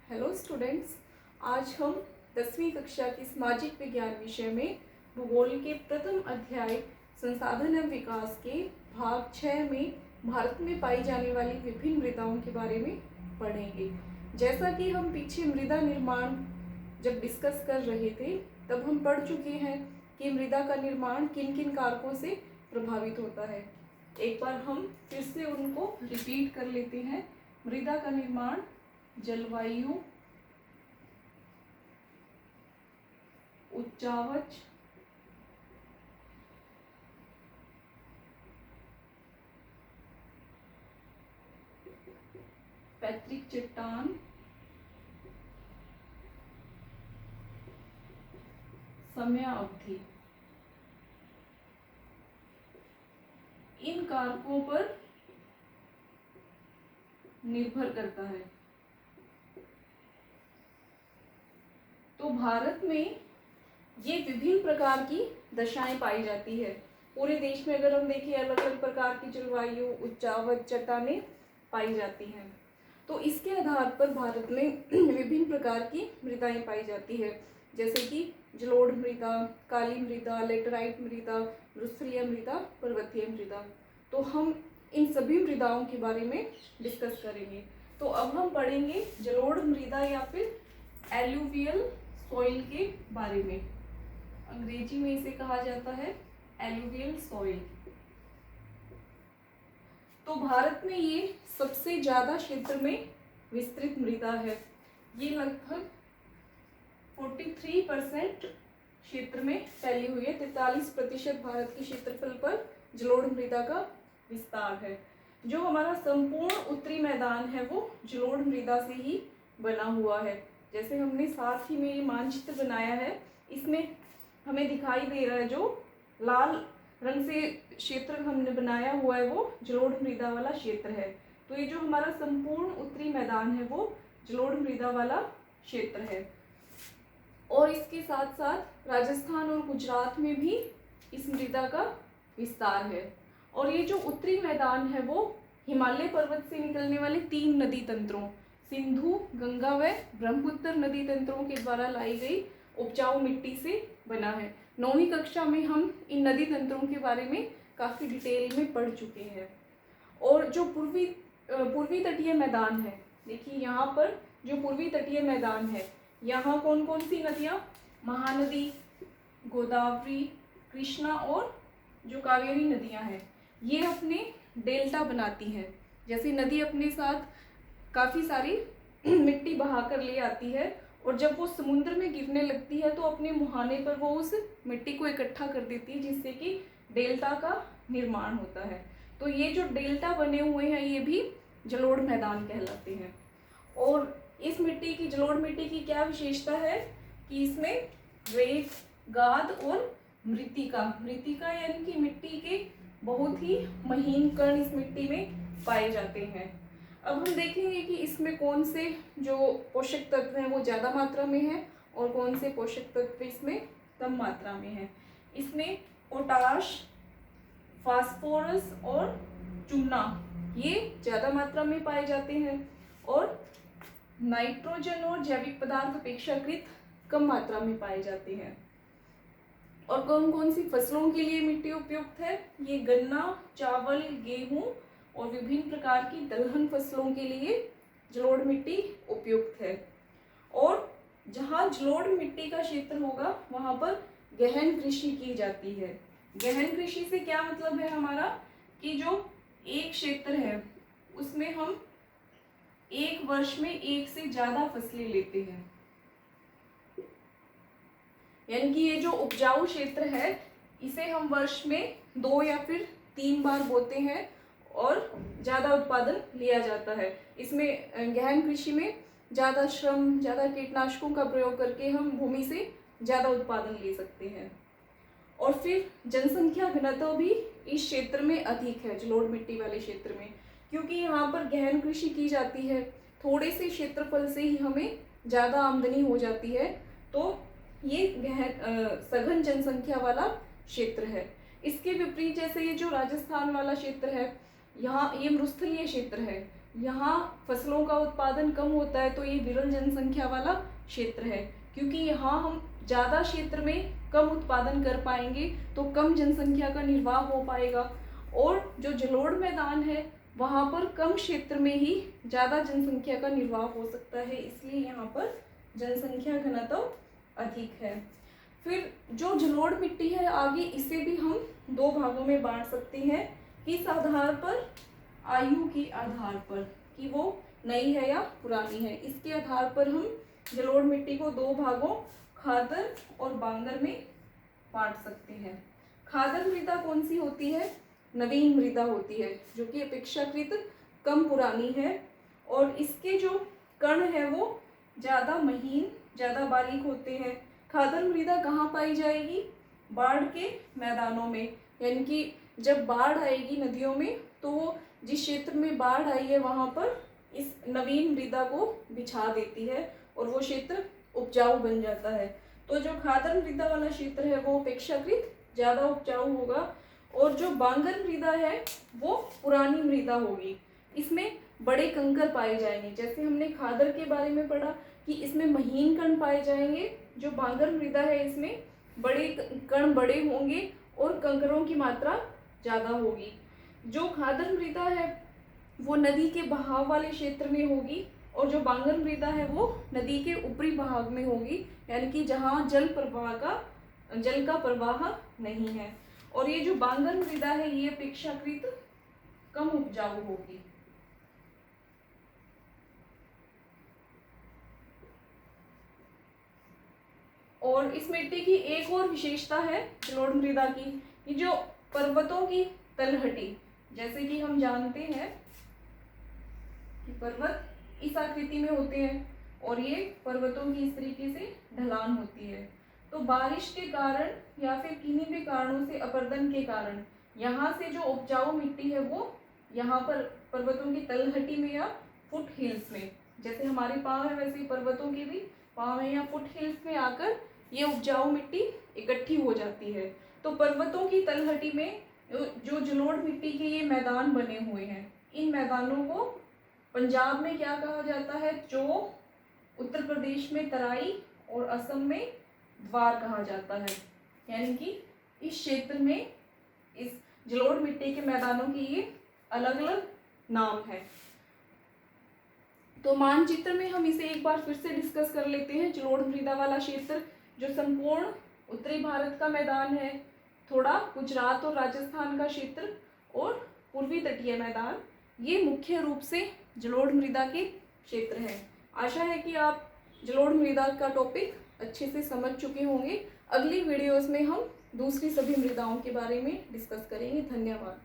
Hello students, आज हम 10वीं कक्षा की सामाजिक विज्ञान विषय में भूगोल के प्रथम अध्याय संसाधन एवं विकास के भाग 6 में भारत में पाई जाने वाली विभिन्न मृदाओं के बारे में पढ़ेंगे। जैसा कि हम पीछे मृदा निर्माण जब डिस्कस कर रहे थे तब हम पढ़ चुके हैं कि मृदा का निर्माण किन किन कारकों से प्रभावित होता है। एक बार हम फिर से उनको रिपीट कर लेते हैं। मृदा का निर्माण जलवायु, उच्चावच, पैतृक चट्टान, समय अवधि, इन कारकों पर निर्भर करता है। तो भारत में ये विभिन्न प्रकार की दशाएं पाई जाती है। पूरे देश में अगर हम देखें अलग अलग प्रकार की जलवायु, उच्चावच, चट्टानें पाई जाती हैं। तो इसके आधार पर भारत में विभिन्न प्रकार की मृदाएं पाई जाती है, जैसे कि जलोढ़ मृदा, काली मृदा, लेटराइट मृदा, भूस्त्रीय मृदा, पर्वतीय मृदा। तो हम इन सभी मृदाओं के बारे में डिस्कस करेंगे। तो अब हम पढ़ेंगे जलोढ़ मृदा या फिर एलुवियल सॉइल के बारे में। अंग्रेजी में इसे कहा जाता है एलुवियल सॉइल। तो भारत में ये सबसे ज्यादा क्षेत्र में विस्तृत मृदा है। ये लगभग 43% क्षेत्र में फैली हुई है। 43% भारत के क्षेत्रफल पर जलोढ़ मृदा का विस्तार है। जो हमारा संपूर्ण उत्तरी मैदान है वो जलोढ़ मृदा से ही बना हुआ है। जैसे हमने साथ ही में ये मानचित्र बनाया है, इसमें हमें दिखाई दे रहा है जो लाल रंग से क्षेत्र हमने बनाया हुआ है वो जलोढ़ मृदा वाला क्षेत्र है। तो ये जो हमारा संपूर्ण उत्तरी मैदान है वो जलोढ़ मृदा वाला क्षेत्र है। और इसके साथ साथ राजस्थान और गुजरात में भी इस मृदा का विस्तार है। और ये जो उत्तरी मैदान है वो हिमालय पर्वत से निकलने वाले 3 नदी तंत्रों, सिंधु, गंगा व ब्रह्मपुत्र नदी तंत्रों के द्वारा लाई गई उपजाऊ मिट्टी से बना है। 9वीं कक्षा में हम इन नदी तंत्रों के बारे में काफ़ी डिटेल में पढ़ चुके हैं। और जो पूर्वी तटीय मैदान है, देखिए यहाँ पर जो पूर्वी तटीय मैदान है, यहाँ कौन कौन सी नदियाँ, महानदी, गोदावरी, कृष्णा और जो कावेरी नदियाँ हैं, ये अपने डेल्टा बनाती हैं। जैसे नदी अपने साथ काफ़ी सारी मिट्टी बहा कर ले आती है और जब वो समुद्र में गिरने लगती है तो अपने मुहाने पर वो उस मिट्टी को इकट्ठा कर देती है, जिससे कि डेल्टा का निर्माण होता है। तो ये जो डेल्टा बने हुए हैं ये भी जलोढ़ मैदान कहलाते हैं। और इस मिट्टी की, जलोढ़ मिट्टी की क्या विशेषता है कि इसमें रेत, गाद और मृत्तिका यानी कि मिट्टी के बहुत ही महीन कण इस मिट्टी में पाए जाते हैं। अब हम देखेंगे कि इसमें कौन से जो पोषक तत्व हैं वो ज़्यादा मात्रा में हैं और कौन से पोषक तत्व इसमें कम मात्रा में हैं। इसमें पोटाश, फास्फोरस और चूना ये ज़्यादा मात्रा में पाए जाते हैं और नाइट्रोजन और जैविक पदार्थ अपेक्षाकृत कम मात्रा में पाए जाते हैं। और कौन कौन सी फसलों के लिए मिट्टी उपयुक्त है, ये गन्ना, चावल, गेहूँ और विभिन्न प्रकार की दलहन फसलों के लिए जलोढ़ मिट्टी उपयुक्त है। और जहाँ जलोढ़ मिट्टी का क्षेत्र होगा वहाँ पर गहन कृषि की जाती है। गहन कृषि से क्या मतलब है हमारा कि जो एक क्षेत्र है उसमें हम एक वर्ष में एक से ज़्यादा फसलें लेते हैं। यानी कि ये जो उपजाऊ क्षेत्र है इसे हम वर्ष में 2 या फिर 3 बार बोते हैं और ज़्यादा उत्पादन लिया जाता है। इसमें गहन कृषि में ज़्यादा श्रम, ज़्यादा कीटनाशकों का प्रयोग करके हम भूमि से ज़्यादा उत्पादन ले सकते हैं। और फिर जनसंख्या घनत्व भी इस क्षेत्र में अधिक है, जलोढ़ मिट्टी वाले क्षेत्र में, क्योंकि यहाँ पर गहन कृषि की जाती है। थोड़े से क्षेत्रफल से ही हमें ज़्यादा आमदनी हो जाती है। तो ये सघन जनसंख्या वाला क्षेत्र है। इसके विपरीत जैसे ये जो राजस्थान वाला क्षेत्र है, यहाँ ये मरुस्थलीय क्षेत्र है। यहाँ फसलों का उत्पादन कम होता है तो ये विरल जनसंख्या वाला क्षेत्र है, क्योंकि यहाँ हम ज़्यादा क्षेत्र में कम उत्पादन कर पाएंगे तो कम जनसंख्या का निर्वाह हो पाएगा। और जो जलोढ़ मैदान है वहाँ पर कम क्षेत्र में ही ज़्यादा जनसंख्या का निर्वाह हो सकता है, इसलिए यहाँ पर जनसंख्या घनत्व अधिक है। फिर जो जलोढ़ मिट्टी है आगे इसे भी हम दो भागों में बांट सकते हैं, किस आधार पर, आयु के आधार पर कि वो नई है या पुरानी है। इसके आधार पर हम जलोढ़ मिट्टी को दो भागों खादर और बांगर में बांट सकते हैं। खादर मृदा कौन सी होती है, नवीन मृदा होती है, जो कि अपेक्षाकृत कम पुरानी है और इसके जो कण है वो ज़्यादा महीन, ज़्यादा बारीक होते हैं। खादर मृदा कहाँ पाई जाएगी, बाढ़ के मैदानों में, यानी कि जब बाढ़ आएगी नदियों में तो वो जिस क्षेत्र में बाढ़ आई है वहाँ पर इस नवीन मृदा को बिछा देती है और वो क्षेत्र उपजाऊ बन जाता है। तो जो खादर मृदा वाला क्षेत्र है वो अपेक्षाकृत ज़्यादा उपजाऊ होगा और जो बांगर मृदा है वो पुरानी मृदा होगी। इसमें बड़े कंकर पाए जाएंगे, जैसे हमने खादर के बारे में पढ़ा कि इसमें महीन कण पाए जाएंगे, जो बांगर मृदा है इसमें बड़े कण बड़े होंगे और कंकरों की मात्रा ज़्यादा होगी। जो खादर मृदा है वो नदी के बहाव वाले क्षेत्र में होगी और जो बांगर मृदा है वो नदी के ऊपरी भाग में होगी, यानी कि जहाँ जल का प्रवाह नहीं है। और ये जो बांगर मृदा है ये अपेक्षाकृत कम उपजाऊ होगी। और इस मिट्टी की एक और विशेषता है जलोढ़ मृदा की, ये जो पर्वतों की तलहटी, जैसे कि हम जानते हैं कि पर्वत इस आकृति में होते हैं और ये पर्वतों की इस तरीके से ढलान होती है। तो बारिश के कारण या फिर किन्हीं भी कारणों से अपर्दन के कारण यहाँ से जो उपजाऊ मिट्टी है वो यहाँ पर पर्वतों की तलहटी में या फुट हिल्स में, जैसे हमारे पाँव है वैसे पर्वतों के भी पाँव है या फुट हिल्स में आकर ये उपजाऊ मिट्टी इकट्ठी हो जाती है। तो पर्वतों की तलहटी में जो जलोढ़ मिट्टी के ये मैदान बने हुए हैं, इन मैदानों को पंजाब में क्या कहा जाता है, जो उत्तर प्रदेश में तराई और असम में द्वार कहा जाता है। यानी कि इस क्षेत्र में इस जलोढ़ मिट्टी के मैदानों की ये अलग अलग नाम है। तो मानचित्र में हम इसे एक बार फिर से डिस्कस कर लेते हैं। जलोढ़ मृदा वाला क्षेत्र जो संपूर्ण उत्तरी भारत का मैदान है, थोड़ा गुजरात और राजस्थान का क्षेत्र और पूर्वी तटीय मैदान, ये मुख्य रूप से जलोढ़ मृदा के क्षेत्र हैं। आशा है कि आप जलोढ़ मृदा का टॉपिक अच्छे से समझ चुके होंगे। अगली वीडियोस में हम दूसरी सभी मृदाओं के बारे में डिस्कस करेंगे। धन्यवाद।